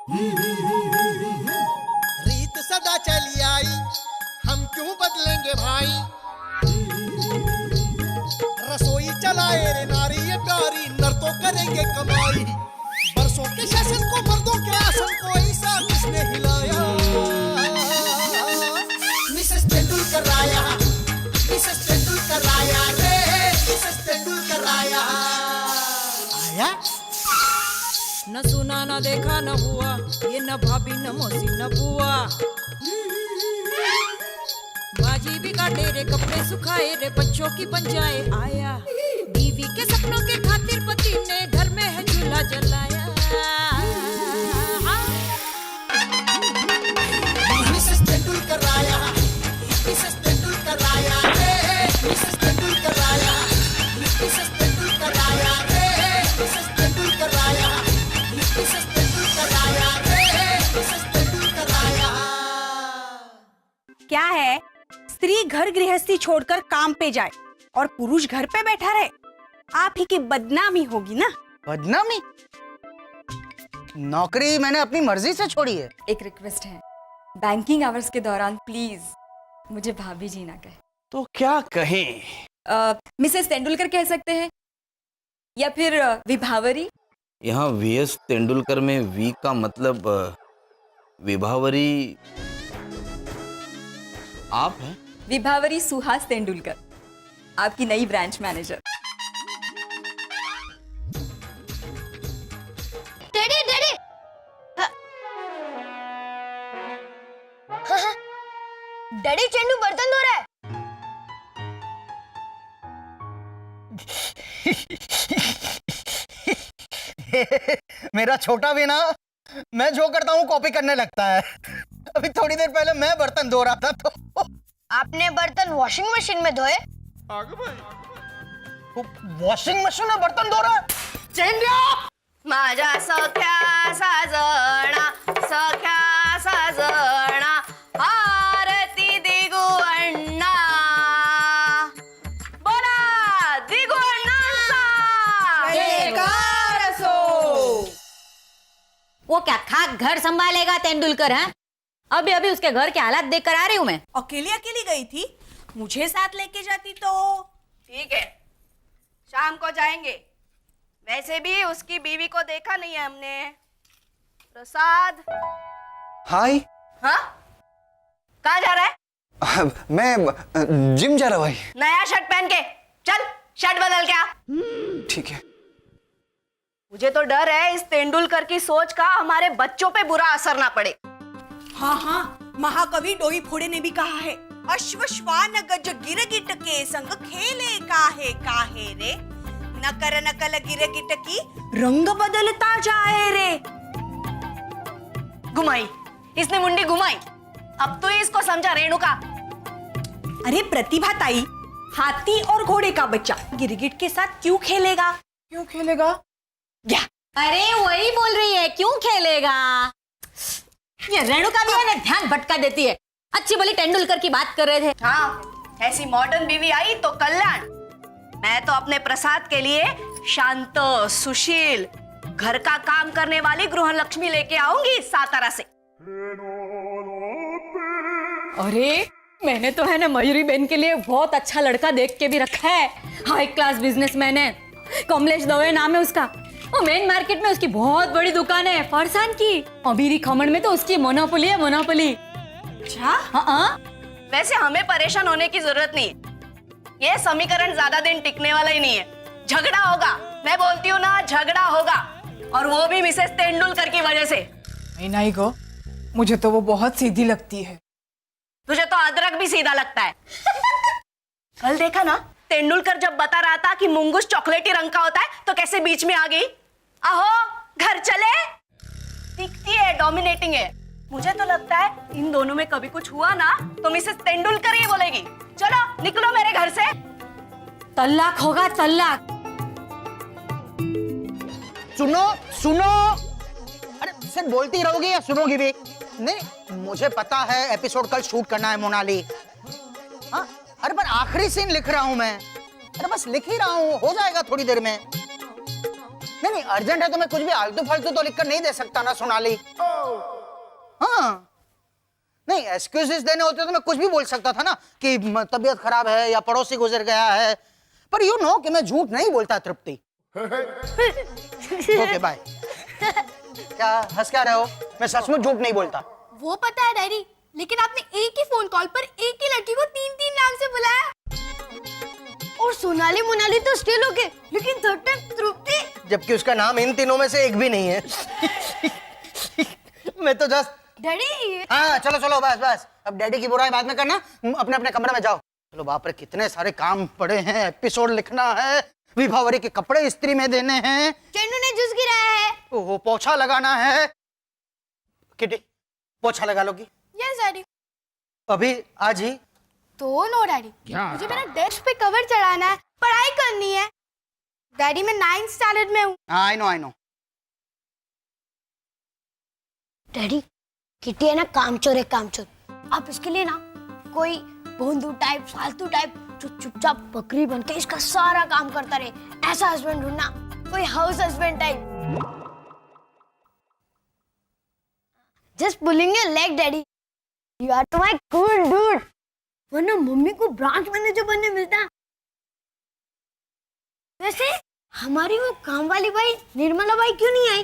रीत सदा चली आई, हम क्यों बदलेंगे भाई। रसोई चलाए रे नारी ये प्यारी, नर तो करेंगे कमाई। बरसों के शासन को मर्दों के आसन को ऐसा किसने हिलाया। मिसेस तेंदुलकर आया, मिसेस तेंदुलकर आया रे, मिसेस तेंदुलकर आया। आया न सुना न देखा न हुआ, ये न भाभी न मौसी न बुआ। बाजी भी काटे रे, कपड़े सुखाए रे, बच्चों की पंचाए आया। बीवी के सपनों के खातिर पति ने घर में है चूल्हा जलाया। मिसेस तेंदुलकर आया, मिसेस तेंदुलकर आया रे, मिसेस तेंदुलकर आया, मिसेस तेंदुलकर आया रे, मिसेस तेंदुलकर आया, मिसेस तेंदुलकर आया रे, मिसेस तेंदुलकर आया। क्या है, स्त्री घर गृहस्थी छोड़कर काम पे जाए और पुरुष घर पे बैठा रहे, आप ही की बदनामी होगी ना। बदनामी? नौकरी मैंने अपनी मर्जी से छोड़ी है। एक रिक्वेस्ट है, बैंकिंग आवर्स के दौरान प्लीज मुझे भाभी जी ना कहे। तो क्या कहें? मिसेस तेंदुलकर कह सकते हैं या फिर विभावरी। यहाँ वीएस तेंदुलकर में वी का मतलब विभावरी आप हैं? विभावरी सुहास तेंदुलकर, आपकी नई branch manager. Daddy daddy, daddy चेंडू बर्तन धो रहा है। मेरा छोटा भी ना, मैं जो करता हूँ कॉपी करने लगता है। अभी थोड़ी देर पहले मैं बर्तन धो रहा था तो आपने बर्तन वॉशिंग मशीन में धोए? वॉशिंग मशीन में बर्तन धो रहा है? माझ्या सख्या साजना, सख्या साजना, आरती दिगू अण्णा, बोला दिगू अण्णांचा जयकार सो। वो क्या खाक घर संभालेगा तेंदुलकर है? अभी अभी उसके घर के हालात देख कर आ रही हूँ मैं। अकेली अकेली गई थी, मुझे साथ लेके जाती तो। ठीक है, शाम को जाएंगे। वैसे भी उसकी बीवी को देखा नहीं है हमने। प्रसाद। हाय। हाँ, कहाँ जा रहा है? मैं जिम जा रहा भाई। नया शर्ट पहन के चल, शर्ट बदल के आ। ठीक है। मुझे तो डर है इस तेंदुलकर की सोच का हमारे बच्चों पे बुरा असर ना पड़े। हाँ हाँ, महाकवि डोई फोड़े ने भी कहा है, अश्वश्वान गज गिरगिट के संग खेले काहे रे, नकर नकल गिरगिट की रंग बदलता जाए रे। घुमाई, इसने मुंडी घुमाई। अब तो इसको समझा रेणुका। अरे प्रतिभा ताई, हाथी और घोड़े का बच्चा गिरगिट के साथ क्यों खेलेगा? क्यों खेलेगा? क्या? अरे वही बोल रही है, क्यों खेलेगा? ये रेणुका भी है ना, ध्यान भटका देती है। अच्छी बोली तेंदुलकर की बात कर रहे थे। हाँ, ऐसी मॉडर्न बीवी आई तो कल्याण। मैं तो अपने प्रसाद के लिए शांत, सुशील, घर का काम करने वाली गृहलक्ष्मी लेके आऊंगी सातारा से। अरे मैंने तो है ना मयूरी बहन के लिए बहुत अच्छा लड़का देख के भी रखा है। हाई क्लास बिजनेसमैन है, कमलेश दवे नाम है उसका। वो मेन मार्केट में उसकी बहुत बड़ी दुकान है फरसान की। अबीरी खमण में तो उसकी मोनोपोली है, मोनोपोली। अच्छा? हाँ। वैसे हमें परेशान होने की जरूरत नहीं। ये समीकरण ज्यादा दिन टिकने वाला ही नहीं है। झगड़ा होगा, मैं बोलती हूँ ना, झगड़ा होगा, और वो भी मिसेस तेंदुलकर की वजह से। नहीं गो, मुझे तो वो बहुत सीधी लगती है। तुझे तो अदरक भी सीधा लगता है। कल देखा ना, तेंदुलकर जब बता रहा था कि मुंगूस चॉकलेटी रंग का होता है तो कैसे बीच में आ गई। आहो, घर चले। दिखती है डोमिनेटिंग है। मुझे तो लगता है इन दोनों में कभी कुछ हुआ ना तो मिसेस तेंदुलकर ही बोलेगी, चलो निकलो मेरे घर से। तल्लाक होगा, तल्लाक। सुनो सुनो, अरे सिर्फ बोलती रहोगी या सुनोगी भी? नहीं, मुझे पता है एपिसोड कल शूट करना है मोनाली। हाँ, अरे पर आखिरी सीन लिख रहा हूं मैं। अरे बस लिख ही रहा हूं, हो जाएगा थोड़ी देर में। नहीं नहीं, अर्जेंट है तो मैं कुछ भी आलतू फालतू तो लिखकर नहीं दे सकता ना सोनाली। हाँ नहीं, एक्सक्यूजेस देने होते तो मैं कुछ भी बोल सकता था ना कि तबीयत खराब है या पड़ोसी गुजर गया है, पर यू नो कि मैं झूठ नहीं बोलता तृप्ति। Okay bye. क्या हंस क्या रहे हो? मैं सचमुच झूठ नहीं बोलता। वो पता है डैडी, लेकिन आपने एक ही फोन कॉल पर एक ही लड़की को 3-3 नाम से बुलाया। और सोनाली मोनाली तो स्टिल ओके, लेकिन थर्ड टाइम तृप्ति, जबकि उसका नाम इन तीनों में से एक भी नहीं है। मैं तो जस्ट डैडी। हाँ चलो चलो बस बस, अब डैडी की बुराई बाद में करना, अपने अपने कमरे में जाओ। चलो बाप रे, कितने सारे काम पड़े हैं, एपिसोड लिखना है, विभावरी के कपड़े इस्त्री में देने हैं, चेन्नू ने जूस गिराया है, ओहो पोछा लगाना है। किटी पोछा लगा लोगी? Yes daddy. अभी आज ही? तो नो डैडी, मुझे मेरा डेस्क पे कवर चढ़ाना है, पढ़ाई करनी है। डैडी मैं 9th स्टैंडर्ड में हूँ। I know. डैडी किटी है ना कामचोर है, कामचोर। आप इसके लिए ना कोई भोंदू टाइप, फालतू टाइप जो चुपचाप बकरी बन के इसका सारा काम करता रहे, ऐसा हस्बैंड ढूंढना, कोई हाउस हस्बैंड टाइप। Just pulling your leg daddy, you are too my cool dude. वरना मम्मी को ब्रांच मैनेजर बनने मिलता। वैसे हमारी वो काम वाली बाई निर्मला बाई क्यों नहीं आई?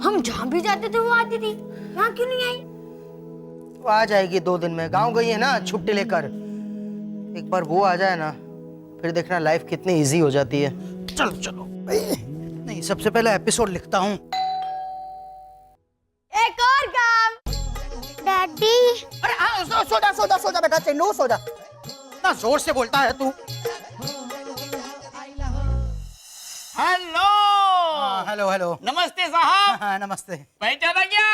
हम जहाँ भी जाते थे वो आती थी, वहाँ क्यों नहीं आई? वो आ जाएगी 2 दिन में, गांव गई है ना छुट्टी लेकर। एक बार वो आ जाए ना, फिर देखना लाइफ कितनी इजी हो जाती है। चलो चलो नहीं, सबसे पहले एपिसोड लिखता हूँ। एक और काम डैडी। अरे हाँ सो जा बेटा, चेन्नू सो जा। ना जोर से बोलता है तू। हेलो। Hello hello. नमस्ते साहब। हाँ नमस्ते। पहचाना क्या?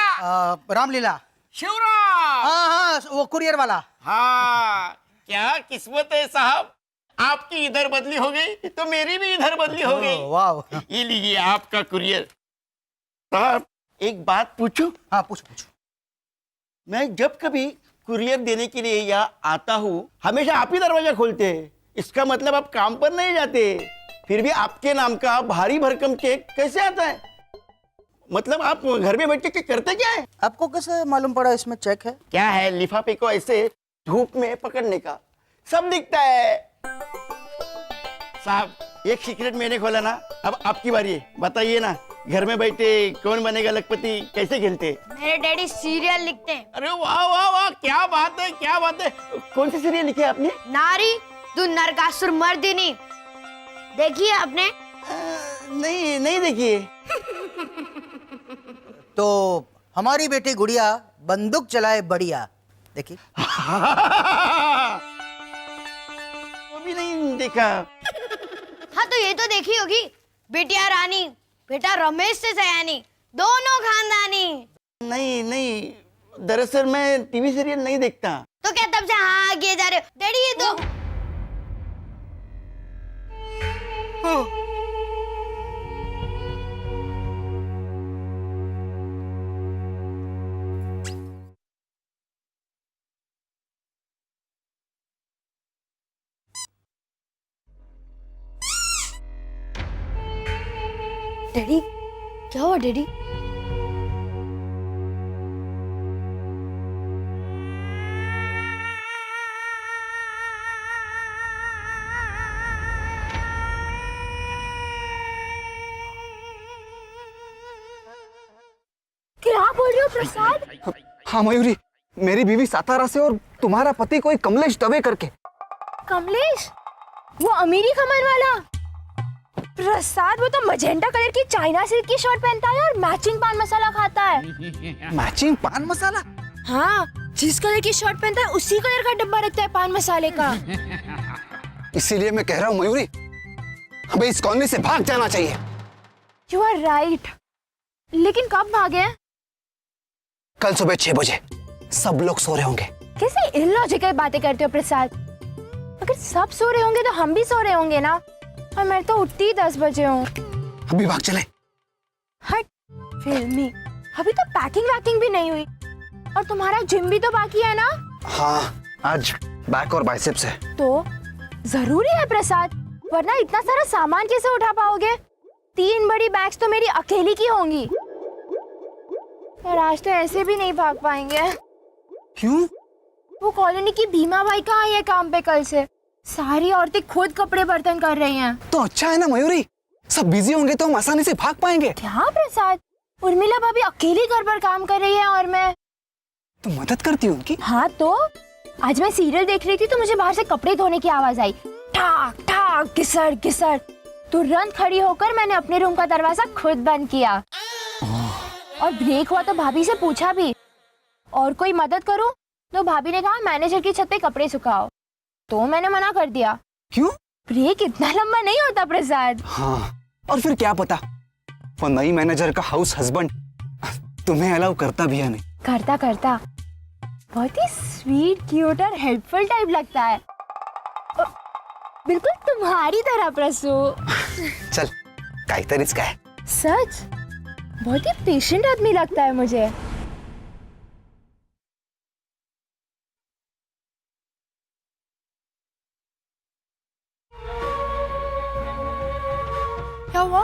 रामलीला। शिवराम। हाँ वो कुरियर वाला। हाँ क्या किस्मत है साहब, आपकी इधर बदली हो गई तो मेरी भी इधर बदली हो गई। वाह। ये लीजिए आपका कुरियर। साहब एक बात पूछूं? हाँ पूछो। मैं जब कभी कुरियर देने के लिए यहाँ आता हूँ, हमेशा आप ही दरवाजा खोलते हैं। इसका मतलब आप काम पर नहीं जाते, फिर भी आपके नाम का भारी भरकम केक कैसे आता है? मतलब आप घर में बैठ के करते क्या है? आपको कैसे मालूम पड़ा इसमें चेक है? क्या है, लिफाफे को ऐसे धूप में पकड़ने का सब दिखता है। साहब एक सीक्रेट मैंने खोला ना, अब आपकी बारी है, बताइए ना, घर में बैठे कौन बनेगा लखपति कैसे खेलते? मेरे डैडी सीरियल लिखते हैं। अरे वाह वाह वाह, क्या बात है क्या बात है। कौन सी सीरियल लिखी है आपने? नारी तू नरकासुर मर्दिनी, देखिए आपने? नहीं देखिए। तो हमारी बेटी गुड़िया बंदूक चलाए बढ़िया, देखिए। वो भी नहीं देखा। हाँ तो ये तो देखी होगी, बेटिया रानी बेटा रमेश से सयानी, दोनों खानदानी। नहीं दरअसल मैं टीवी सीरियल नहीं देखता। तो क्या तब से हाँ किए जा रहे हो? डैडी ये तो डैडी क्या हुआ डैडी? क्या बोल रहे हो प्रसाद? हाँ मयूरी, मेरी बीवी सातारा से और तुम्हारा पति कोई कमलेश दवे करके। कमलेश? वो अमीरी कमर वाला? प्रसाद वो तो मजेंटा कलर की चाइना सिल्क की शर्ट पहनता है और मैचिंग पान मसाला खाता है। मैचिंग पान मसाला? हाँ, जिस कलर की शर्ट पहनता है उसी कलर का डब्बा रखता है पान मसाले का। इसीलिए मैं कह रहा हूँ मयूरी, हमें इस कॉलोनी से भाग जाना चाहिए। यू आर राइट, लेकिन कब भागे? कल सुबह 6 बजे सब लोग सो रहे होंगे। कैसे इलॉजिकल बातें करते हो प्रसाद? अगर सब सो रहे होंगे तो हम भी सो रहे होंगे ना, और मैं तो उठती 10 बजे हूँ। अभी भाग चले। हट फिल्मी, अभी तो पैकिंग वैकिंग भी नहीं हुई, और तुम्हारा जिम भी तो बाकी है ना? हाँ, आज बैक और बाइसेप्स है। तो जरूरी है प्रसाद, वरना इतना सारा सामान कैसे उठा पाओगे? 3 बड़ी बैग्स तो मेरी अकेली की होंगी। और आज तो ऐसे भी नहीं भाग पाएंगे। क्यों? वो कॉलोनी की भीमा भाई कहाँ है काम पे कल से? सारी औरतें खुद कपड़े बर्तन कर रही हैं। तो अच्छा है ना मयूरी, सब बिजी होंगे तो हम आसानी से भाग पाएंगे। क्या प्रसाद, उर्मिला भाभी अकेली घर पर काम कर रही है और मैं तो मदद करती हूँ उनकी। हाँ तो आज मैं सीरियल देख रही थी तो मुझे बाहर से कपड़े धोने की आवाज आई, ठाक ठाक घिसड़ घिसड़। तुरंत खड़ी होकर मैंने अपने रूम का दरवाजा खुद बंद किया और ब्रेक हुआ तो भाभी से पूछा भी और कोई मदद करूं, तो भाभी ने कहा मैनेजर की छत पे कपड़े सुखाओ। तो मैंने मना कर दिया। क्यों? ब्रेक इतना लंबा नहीं होता प्रसाद। हाँ, और फिर क्या पता वो नई मैनेजर का हाउस हस्बैंड तुम्हें अलाउ करता भी है नहीं। करता करता बहुत ही स्वीट क्यूट और हेल्पफुल टाइप लगता है, बिल्कुल तुम्हारी तरह प्रसू। चल काहीतरीच काय। सच बहुत ही पेशेंट आदमी लगता है मुझे। क्या हुआ?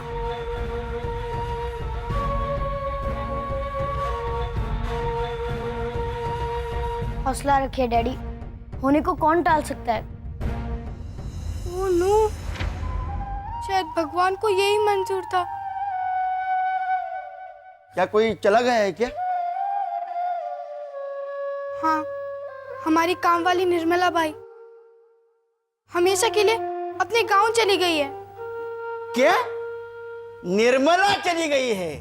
हौसला रखिए डैडी, होने को कौन टाल सकता है। ओह नो, शायद भगवान को यही मंजूर था। क्या कोई चला गया है क्या? हाँ, हमारी काम वाली निर्मला बाई हमेशा के लिए अपने गांव चली गई है। क्या? निर्मला चली गई है?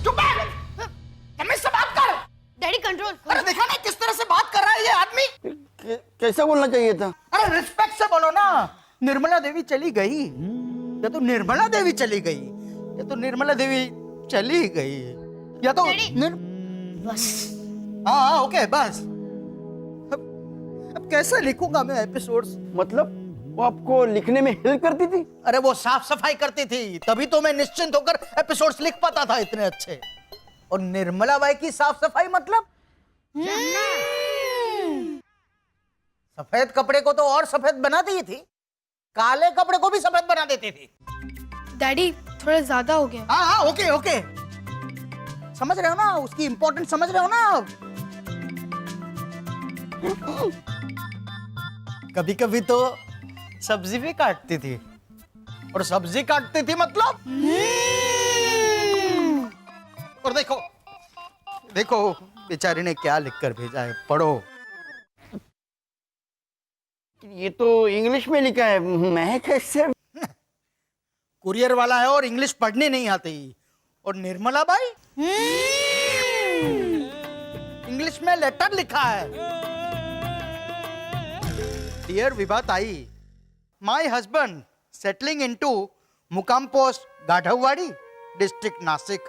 चुप है, तमीज से बात कर। Daddy control. अरे देखा ना किस तरह से बात कर रहा है ये आदमी। कैसा बोलना चाहिए था? अरे रिस्पेक्ट से बोलो ना। निर्मला देवी चली गई, या तो निर्मला देवी चली गई, या तो निर्मला देवी चली गई, या तो बस। हाँ ओके बस। अब कैसे लिखूंगा मैं एपिसोड्स? मतलब वो आपको लिखने में हेल्प करती थी? अरे वो साफ सफाई करती थी, तभी तो मैं निश्चिंत होकर एपिसोड्स लिख पाता था इतने अच्छे। और निर्मला बाई की साफ सफाई मतलब सफेद कपड़े को तो और सफेद बना दी थी, काले कपड़े को भी सफेद बना देती थी। डैडी थोड़ा ज्यादा हो गया। हाँ हाँ ओके ओके, समझ रहे हो ना उसकी इंपॉर्टेंस, समझ रहे हो ना। कभी कभी तो सब्जी भी काटती थी, और सब्जी काटती थी मतलब और देखो देखो बेचारी ने क्या लिखकर भेजा है, पढ़ो। ये तो इंग्लिश में लिखा है, मैं कैसे? कुरियर वाला है और इंग्लिश पढ़ने नहीं आती। और निर्मला बाई इंग्लिश में लेटर लिखा है। Dear Vibha tai, my husband settling into mukam post Gadhavwadi district Nashik,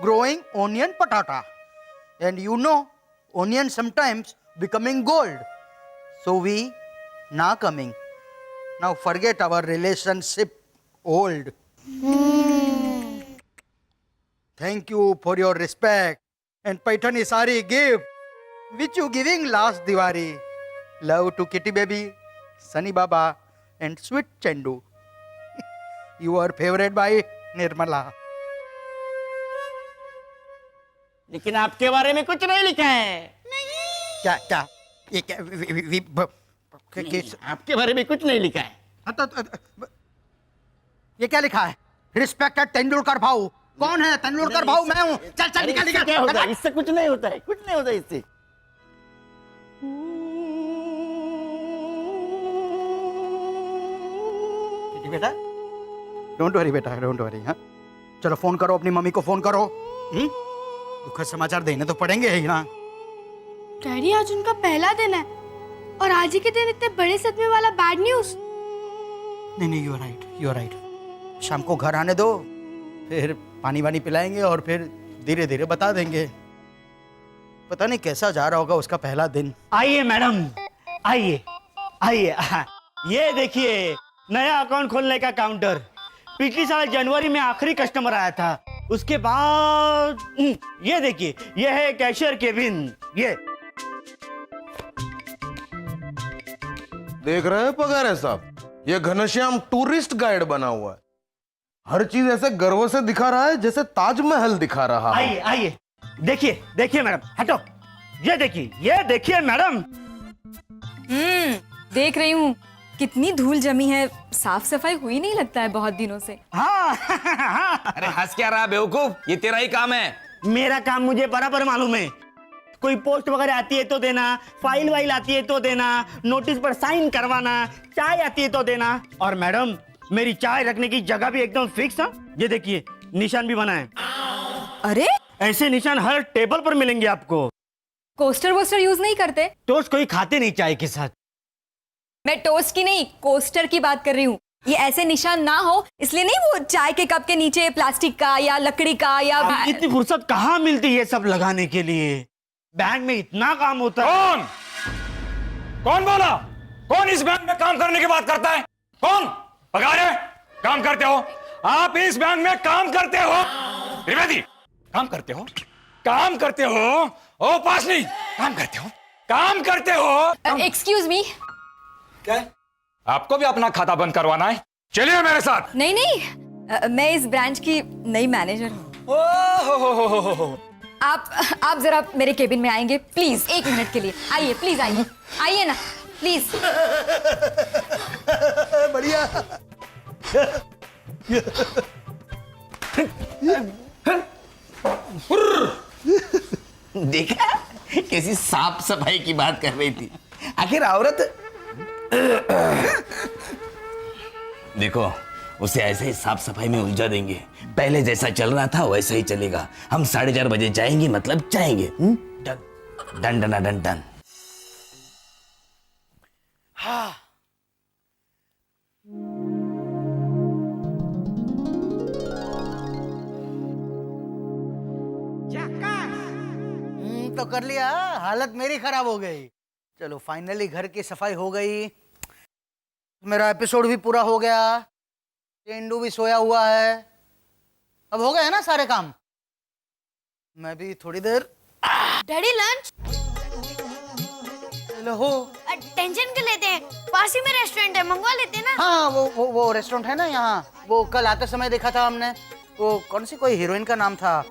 growing onion patata, and you know onion sometimes becoming gold, so we now coming, now forget our relationship old. Thank you for your respect and Paithani sari gift which you giving last Diwali. Love to Kitty baby, Sunny Baba and sweet Chandu. Your favorite by Nirmala. लेकिन आपके बारे में कुछ नहीं लिखा है। क्या क्या ये क्या आपके बारे में कुछ नहीं लिखा है। ये क्या लिखा है? रिस्पेक्टेड तेंदुलकर भाऊ। कौन है तेंदुलकर भाऊ? मैं हूँ। चल चल निकल निकल। क्या होता है इससे? कुछ नहीं होता है, कुछ नहीं होता है इससे। बेटा डोंट वरी बेटा, डोंट वरी। हाँ चलो फोन करो, अपनी मम्मी को फोन करो। दुखद समाचार देने तो पड़ेंगे ही ना। डैडी आज उनका पहला दिन है और आज ही के दिन इतने बड़े सदमे वाला बैड न्यूज। नहीं नहीं, you are right, you are right. शाम को घर आने दो, फिर पानी वानी पिलाएंगे और फिर धीरे धीरे बता देंगे। पता नहीं कैसा जा रहा होगा उसका पहला दिन। आइए मैडम, आइए आइए। ये देखिए नया अकाउंट खोलने का काउंटर। पिछली साल जनवरी में आखिरी कस्टमर आया था, उसके बाद ये देखिए, ये है कैशियर केबिन। ये देख रहे हैं पगार है साहब, ये घनश्याम टूरिस्ट गाइड बना हुआ है, हर चीज ऐसे गर्व से दिखा रहा है जैसे ताजमहल दिखा रहा है। आइए आइए, देखिए देखिए मैडम, हटो, ये देखिए मैडम। देख रही हूँ कितनी धूल जमी है, साफ सफाई हुई नहीं लगता है बहुत दिनों से। हाँ अरे हंस क्या रहा बेवकूफ, ये तेरा ही काम है। मेरा काम मुझे बराबर मालूम है। कोई पोस्ट वगैरह आती है तो देना, फाइल वाइल आती है तो देना, नोटिस पर साइन करवाना, चाय आती है तो देना। और मैडम मेरी चाय रखने की जगह भी एकदम फिक्स है, ये देखिए निशान भी बना है। अरे ऐसे निशान हर टेबल पर मिलेंगे आपको। कोस्टर वोस्टर यूज नहीं करते? टोस्ट कोई खाते नहीं चाय के साथ। मैं टोस्ट की नहीं, कोस्टर की बात कर रही हूँ। ये ऐसे निशान ना हो इसलिए नहीं, वो चाय के कप के नीचे प्लास्टिक का या लकड़ी का या इतनी फुर्सत कहाँ मिलती है सब लगाने के लिए, बैंक में इतना काम होता है। कौन बोला? कौन इस बैंक में काम करने की बात करता है? कौन? पगार है? काम करते हो आप इस बैंक में, काम करते हो त्रिवेदी, काम करते हो, काम करते हो। ओ पासनी, काम करते हो, काम करते हो। एक्सक्यूज मी, क्या? आपको भी अपना खाता बंद करवाना है? चलिए मेरे साथ। नहीं नहीं, मैं इस ब्रांच की नई मैनेजर हूँ। आप जरा मेरे केबिन में आएंगे प्लीज, 1 मिनट के लिए आइए, प्लीज आइए, आइए ना प्लीज। बढ़िया। देखा कैसी साफ सफाई की बात कर रही थी। आखिर औरत देखो, उसे ऐसे ही साफ सफाई में उलझा देंगे। पहले जैसा चल रहा था वैसा ही चलेगा। हम 4:30 बजे जाएंगे, मतलब जाएंगे। Done done done done. हाँ। तो कर लिया, हालत मेरी खराब हो गई। चलो फाइनली घर की सफाई हो गई, मेरा एपिसोड भी पूरा हो गया, टेंडू भी सोया हुआ है। अब हो गए ना सारे काम। मैं भी थोड़ी देर। Daddy lunch. हो टेंशन क्यों लेते हैं, पास ही में रेस्टोरेंट है, मंगवा लेते हैं ना। हाँ वो रेस्टोरेंट है ना यहाँ, वो कल आते समय देखा था हमने। वो कौन सी कोई हीरोइन का नाम था,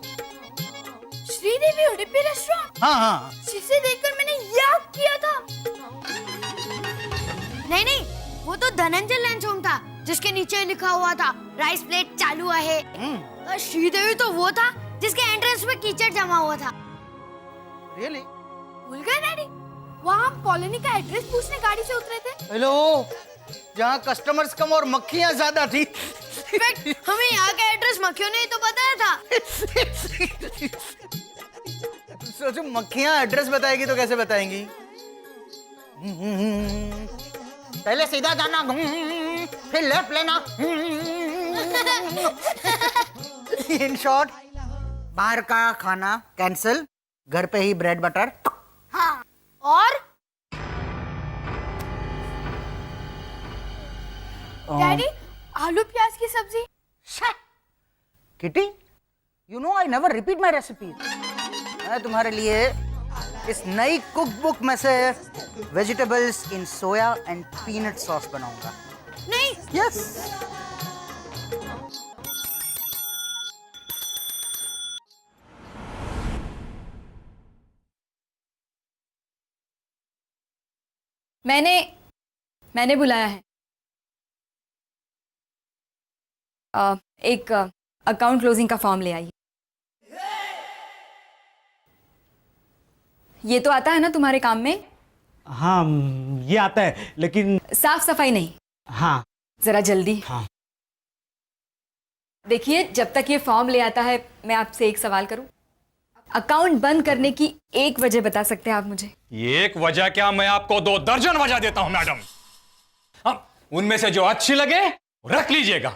श्रीदेवी उडुपी रेस्टोरेंट। हाँ। जिसे देखकर मैंने याद किया था। नहीं, वो तो धनंजय लंच होम था जिसके नीचे लिखा हुआ था राइस प्लेट चालू है। और श्रीदेवी तो वो था जिसके एंट्रेंस में कीचड़ जमा हुआ था। रियली? भूल गए डैडी? वहाँ हम कॉलोनी का एड्रेस पूछने गाड़ी से उतरे थे। हेलो, जहाँ कस्टमर्स कम और मक्खियाँ ज्यादा थी। हमें यहाँ का एड्रेस मक्खियों ने ही तो बताया था। सोचो मक्खियाँ एड्रेस बताएगी तो कैसे बताएंगी। पहले सीधा जाना, फिर लेफ्ट लेना। इन शॉर्ट, बाहर का खाना कैंसिल, घर पे ही ब्रेड बटर। हाँ, और डैडी आलू प्याज की सब्जी। Kitty, you know I never repeat my recipe. मैं तुम्हारे लिए इस नई कुक बुक में से vegetables in soya and peanut sauce बनाऊंगा। नहीं। यस। मैंने बुलाया है। एक अकाउंट क्लोजिंग का फॉर्म ले आइए। ये तो आता है ना तुम्हारे काम में? हाँ ये आता है, लेकिन साफ सफाई नहीं। हाँ जरा जल्दी। हाँ। देखिए, जब तक ये फॉर्म ले आता है मैं आपसे एक सवाल करूं। अकाउंट बंद करने की एक वजह बता सकते हैं आप मुझे? एक वजह क्या, मैं आपको 2 दर्जन वजह देता हूं मैडम। उनमें से जो अच्छी लगे रख लीजिएगा।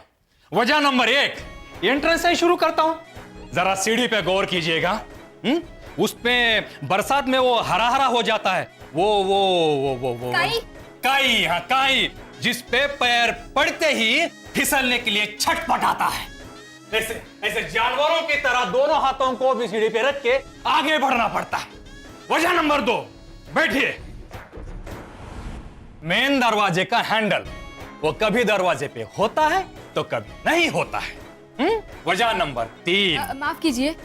वजह नंबर 1, एंट्रेंस से शुरू करता हूं। जरा सीढ़ी पे गौर कीजिएगा। उसमें बरसात में वो हरा हरा हो जाता है, वो काई। हाँ काई, जिस पे पैर पड़ते ही फिसलने के लिए छटपटाता है। ऐसे जानवरों की तरह दोनों हाथों को भी सीढ़ी पे रख के आगे बढ़ना पड़ता है। वजह नंबर 2, बैठिए। मेन दरवाजे का हैंडल वो कभी दरवाजे पे होता है तो कभी नहीं होता है। वजह नंबर 3। माफ कीजिए,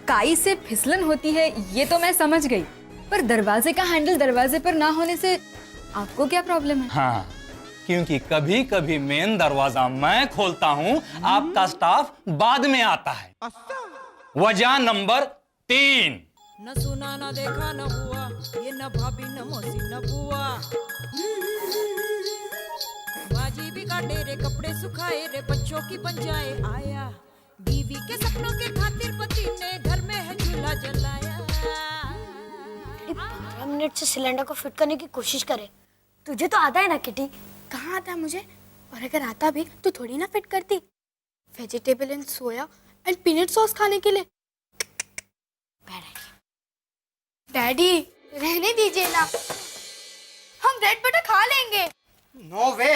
काई से फिसलन होती है ये तो मैं समझ गई, पर दरवाजे का हैंडल दरवाजे पर ना होने से आपको क्या प्रॉब्लम है? हाँ, क्योंकि कभी कभी मेन दरवाजा मैं खोलता हूं, आपका स्टाफ बाद में आता है। वजह नंबर 3। न सुना न देखा न हुआ, ये न भाभी न मौसी न बुआ। बाजी भी काटे रे, कपड़े सुखाए रे, बच्चों की बन जाए आया। बीवी के सपनों के खातिर पति ने घर में है चूल्हा जलाया। 15 मिनट से सिलेंडर को फिट करने की कोशिश करे। तुझे तो आता है ना किटी? कहाँ आता है मुझे? और अगर आता भी तो थोड़ी ना फिट करती। Vegetable and soya and peanut sauce खाने के लिए। डैडी रहने दीजिए ना, हम ब्रेड बटर खा लेंगे। नो वे।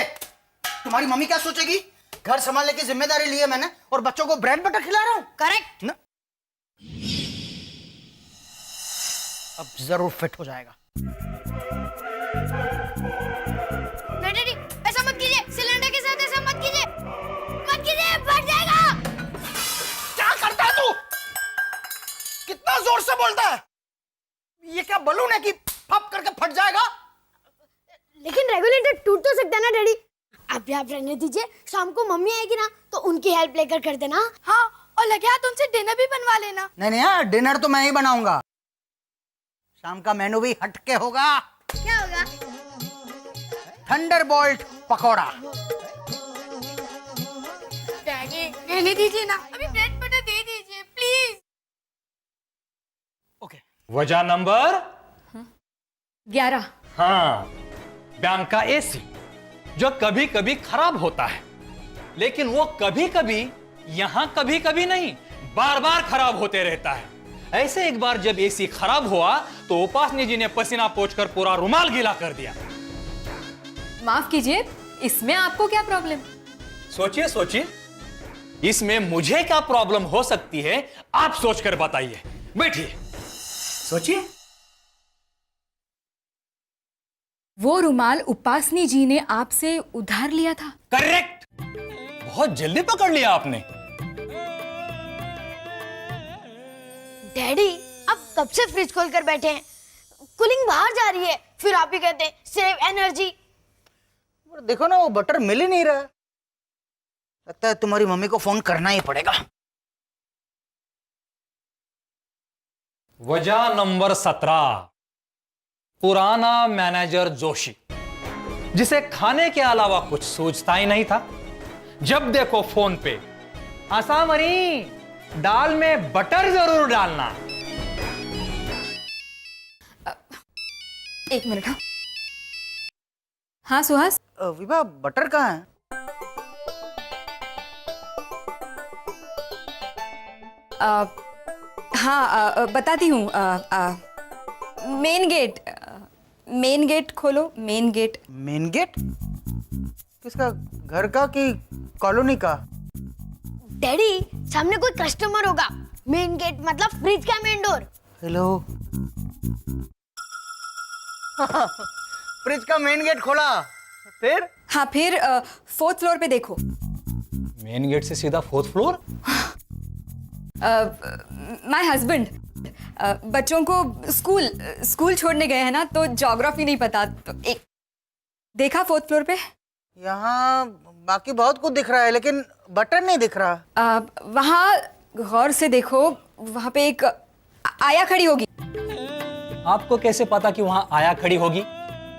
तुम्हारी मम्मी क्या सोचेगी? घर संभालने की जिम्मेदारी ली है मैंने और बच्चों को ब्रेड बटर खिला रहा हूं। करेक्ट ना? अब जरूर फिट हो जाएगा। नहीं डैडी, ऐसा मत कीजिए। सिलेंडर के साथ ऐसा मत कीजिए, मत कीजिए, फट जाएगा। क्या करता है तू? कितना जोर से बोलता है? ये क्या बलून है कि फप करके फट जाएगा? लेकिन रेगुलेटर टूट तो सकता है ना डैडी। आप रहने दीजिए, शाम को मम्मी आएगी ना तो उनकी हेल्प लेकर कर देना। हाँ, और लगे हाथ उनसे डिनर भी बनवा लेना। नहीं नहीं यार, डिनर तो मैं ही बनाऊंगा। शाम का मेनू भी हटके होगा। क्या होगा? थंडरबोल्ट पकौड़ा। डैडी रहने दीजिए ना, अभी ब्रेड बटर दे दीजिए प्लीज। ओके। वजह नंबर 11। हाँ, बैंक का एसी जो कभी कभी खराब होता है, लेकिन वो कभी कभी यहां कभी कभी नहीं, बार बार खराब होते रहता है। ऐसे एक बार जब एसी खराब हुआ तो उपासनी जी ने पसीना पोंछकर पूरा रुमाल गीला कर दिया। माफ कीजिए, इसमें आपको क्या प्रॉब्लम? सोचिए सोचिए, इसमें मुझे क्या प्रॉब्लम हो सकती है, आप सोचकर बताइए। बैठिए, सोचिए। वो रुमाल उपासनी जी ने आपसे उधार लिया था। करेक्ट, बहुत जल्दी पकड़ लिया आपने। डैडी अब कब से फ्रिज खोल कर बैठे हैं? कूलिंग बाहर जा रही है, फिर आप ही कहते हैं सेव एनर्जी। देखो ना, वो बटर मिल ही नहीं रहा। लगता है तुम्हारी मम्मी को फोन करना ही पड़ेगा। वजह नंबर 17। पुराना मैनेजर जोशी, जिसे खाने के अलावा कुछ सूझता ही नहीं था। जब देखो फोन पे, आसा मरी दाल में बटर जरूर डालना। एक मिनट। हाँ सुहास। विभा, बटर कहाँ है? हाँ, बताती हूँ। मेन गेट खोलो। Main gate. Main gate? किसका, घर का कि कॉलोनी का? डैडी सामने कोई कस्टमर होगा। मेन गेट मतलब फ्रिज का मेन डोर। हेलो। फ्रिज का मेन गेट खोला, फिर? हाँ, फिर 4th फ्लोर पे देखो। मेन गेट से सीधा 4th फ्लोर? माय हस्बैंड बच्चों को स्कूल छोड़ने गए हैं ना, तो ज्योग्राफी नहीं पता, तो एक देखा 4th फ्लोर पे। यहाँ बाकी बहुत कुछ दिख रहा है, लेकिन बटर नहीं दिख रहा। वहाँ गौर से देखो, वहाँ पे एक आया खड़ी होगी। आपको कैसे पता कि वहां आया खड़ी होगी?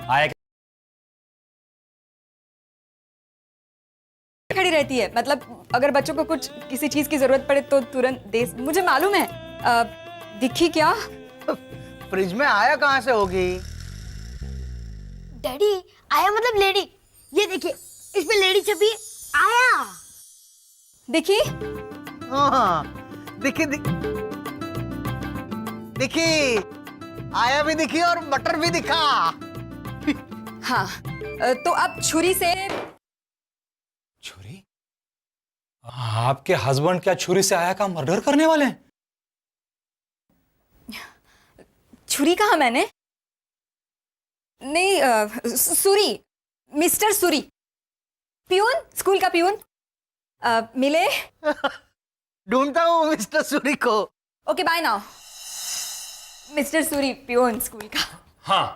आया खड़ी रहती है, मतलब अगर बच्चों को कुछ किसी चीज की जरूरत पड़े तो तुरंत दे। मुझे मालूम है। दिखी क्या? फ्रिज में आया कहाँ से होगी? डैडी आया मतलब लेडी। ये देखिए, इस पे लेडी छपी है, आया। दिखी? हाँ, दिखी दिखी। आया भी दिखी और बटर भी दिखा। हाँ, तो अब छुरी से। छुरी? आपके हस्बैंड क्या छुरी से आया का मर्डर करने वाले हैं? छुरी कहा मैंने? नहीं, Suri, mister Suri. Peon, school का पियून मिले? ढूंढता हूँ मिस्टर सूरी को। Okay bye now. Mister Suri, peon school का। हाँ,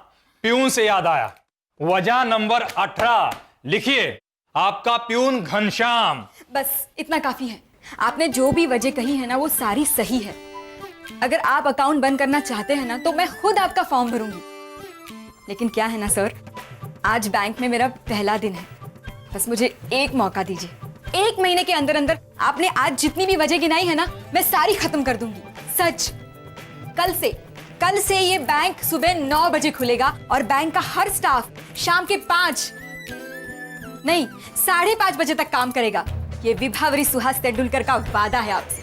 प्यून से याद आया, वजह नंबर 18 लिखिए, आपका प्यून घनश्याम। बस इतना काफी है। आपने जो भी वजह कही है ना वो सारी सही है। अगर आप अकाउंट बंद करना चाहते हैं ना तो मैं खुद आपका फॉर्म भरूंगी। लेकिन क्या है ना सर, आज बैंक में मेरा पहला दिन है। बस मुझे एक मौका दीजिए। 1 महीने के अंदर अंदर आपने आज जितनी भी वजह गिनाई है ना मैं सारी खत्म कर दूंगी। सच। कल से ये बैंक सुबह 9 बजे खुलेगा और बैंक का हर स्टाफ शाम के 5 नहीं 5:30 बजे तक काम करेगा। ये विभावरी सुहास तेंदुलकर का वादा है आपसे।